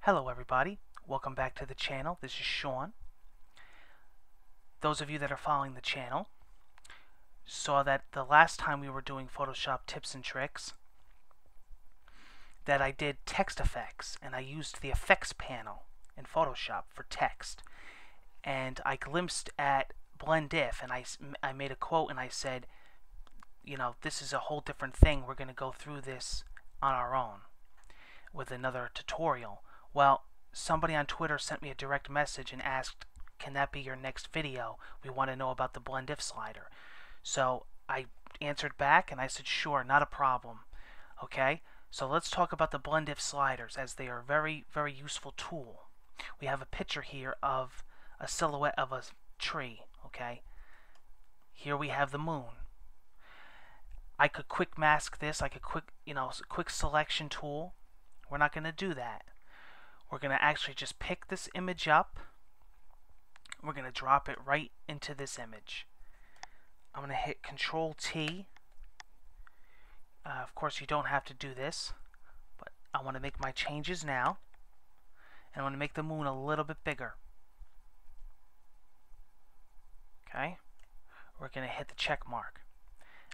Hello everybody, welcome back to the channel. This is Sean. Those of you that are following the channel saw that the last time we were doing Photoshop tips and tricks that I did text effects, and I used the effects panel in Photoshop for text, and I glimpsed at blend if, and I made a quote and I said, you know, this is a whole different thing. We're going to go through this on our own with another tutorial. Well, somebody on Twitter sent me a direct message and asked, can that be your next video? We want to know about the blend if slider. So I answered back and I said, sure, not a problem. Okay, so let's talk about the blend if sliders, as they are a very, very useful tool. We have a picture here of a silhouette of a tree. Okay, here we have the moon. I could quick mask this. I could quick selection tool. We're not going to do that. We're going to actually just pick this image up. We're going to drop it right into this image. I'm going to hit Control T. Of course, you don't have to do this, but I want to make my changes now. And I want to make the moon a little bit bigger. Okay. We're going to hit the check mark.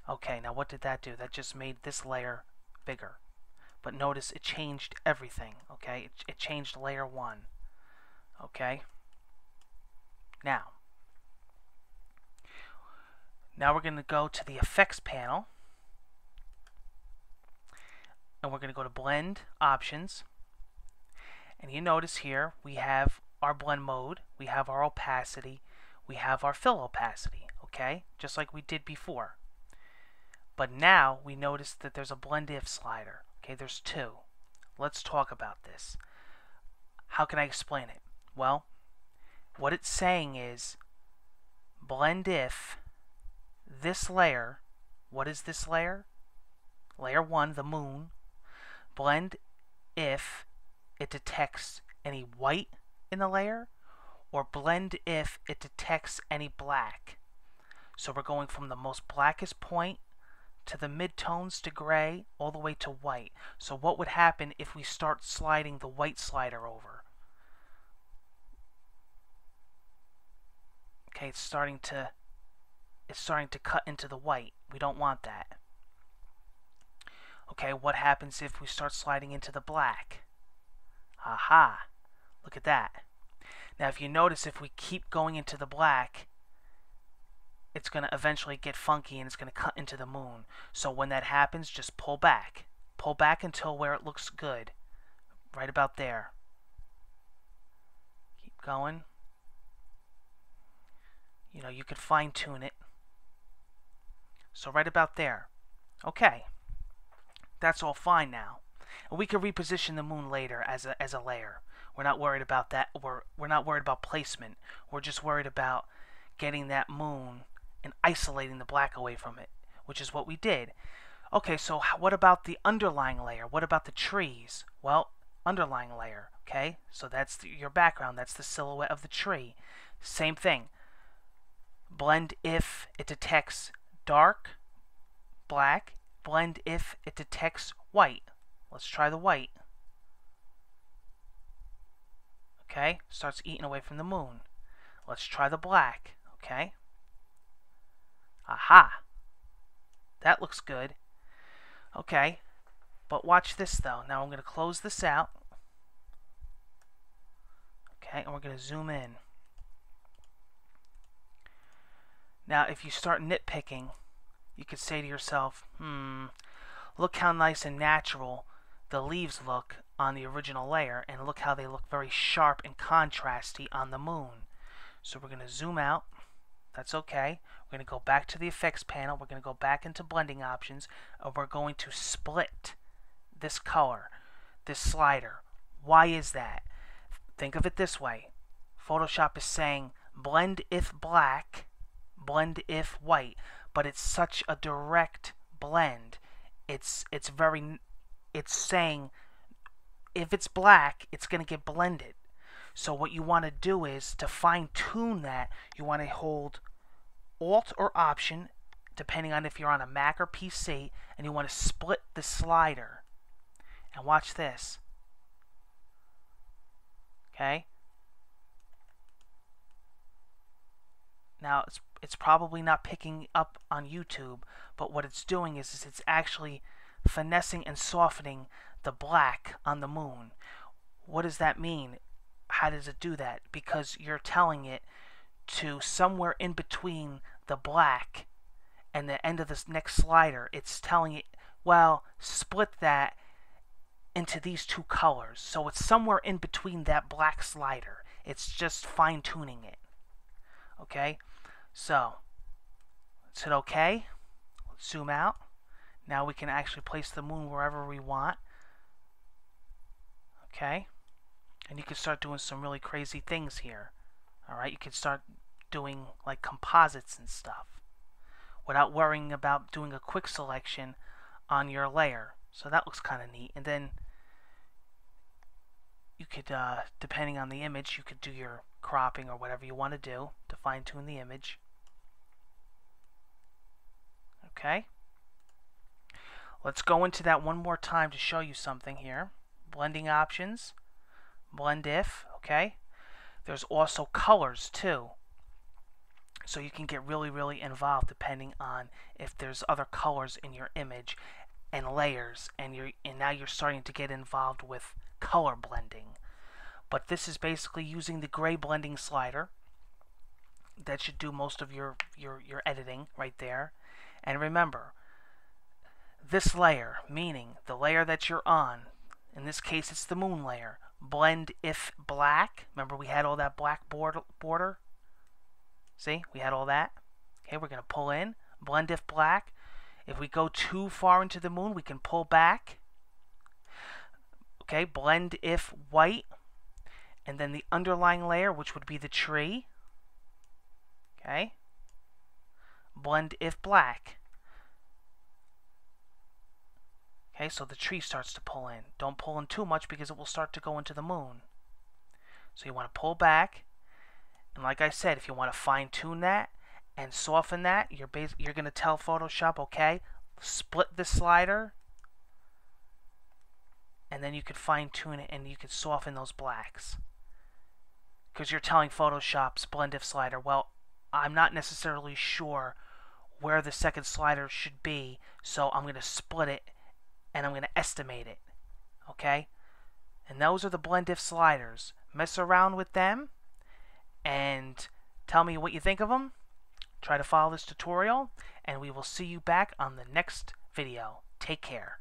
Okay, now what did that do? That just made this layer bigger. But notice it changed everything. Okay, it changed layer 1. Okay. Now we're going to go to the effects panel, and we're going to go to blend options, and you notice here we have our blend mode, we have our opacity, we have our fill opacity. Okay, just like we did before. But now we notice that there's a blend if slider. Okay, there's two. Let's talk about this. How can I explain it? Well, what it's saying is blend if this layer, what is this layer? Layer 1, the moon. Blend if it detects any white in the layer, or blend if it detects any black. So we're going from the most blackest point to the mid-tones to gray, all the way to white. So what would happen if we start sliding the white slider over? Okay, it's starting to cut into the white. We don't want that. Okay, what happens if we start sliding into the black? Aha! Look at that. Now if you notice, if we keep going into the black, it's going to eventually get funky and it's going to cut into the moon. So when that happens, just pull back. Pull back until where it looks good. Right about there. Keep going. You know, you could fine tune it. So right about there. Okay. That's all fine now. And we can reposition the moon later as a layer. We're not worried about that. We're not worried about placement. We're just worried about getting that moon and isolating the black away from it, which is what we did. Okay, so what about the underlying layer? What about the trees? Well, underlying layer, okay? So that's your background. That's the silhouette of the tree. Same thing. Blend if it detects dark, black. Blend if it detects white. Let's try the white. Okay, starts eating away from the moon. Let's try the black, okay? Aha! That looks good. Okay, but watch this though. Now I'm going to close this out. Okay, and we're going to zoom in. Now if you start nitpicking, you could say to yourself, look how nice and natural the leaves look on the original layer, and look how they look very sharp and contrasty on the moon. So we're going to zoom out. That's okay. We're going to go back to the effects panel. We're going to go back into blending options, and we're going to split this color, this slider. Why is that? Think of it this way. Photoshop is saying blend if black, blend if white, but it's such a direct blend. It's saying if it's black, it's going to get blended. So what you want to do is, to fine tune that, you want to hold Alt or Option, depending on if you're on a Mac or PC, and you want to split the slider. And watch this. Okay. Now it's probably not picking up on YouTube, but what it's doing is it's actually finessing and softening the black on the moon. What does that mean? How does it do that? Because you're telling it to somewhere in between the black and the end of this next slider, it's telling it, well, split that into these two colors. So it's somewhere in between that black slider. It's just fine-tuning it. Okay? So, let's hit OK. Let's zoom out. Now we can actually place the moon wherever we want. Okay? And you can start doing some really crazy things here. Alright? You can start doing like composites and stuff without worrying about doing a quick selection on your layer. So that looks kind of neat. And then you could, depending on the image, you could do your cropping or whatever you want to do to fine-tune the image. Okay. Let's go into that one more time to show you something here. Blending options, blend if, okay. There's also colors too. So you can get really, really involved depending on if there's other colors in your image and layers, and now you're starting to get involved with color blending. But this is basically using the gray blending slider. That should do most of your editing right there. And remember, this layer, meaning the layer that you're on, in this case it's the moon layer, blend if black. Remember we had all that black border? See, we had all that. Okay, we're going to pull in, blend if black. If we go too far into the moon, we can pull back. Okay, blend if white. And then the underlying layer, which would be the tree. Okay, blend if black. Okay, so the tree starts to pull in. Don't pull in too much because it will start to go into the moon. So you want to pull back. And like I said, if you want to fine-tune that and soften that, you're going to tell Photoshop, okay, split the slider, and then you could fine-tune it and you could soften those blacks. Because you're telling Photoshop's blend if slider, well, I'm not necessarily sure where the second slider should be, so I'm going to split it and I'm going to estimate it. Okay? And those are the blend if sliders. Mess around with them and tell me what you think of them. Try to follow this tutorial, and we will see you back on the next video. Take care.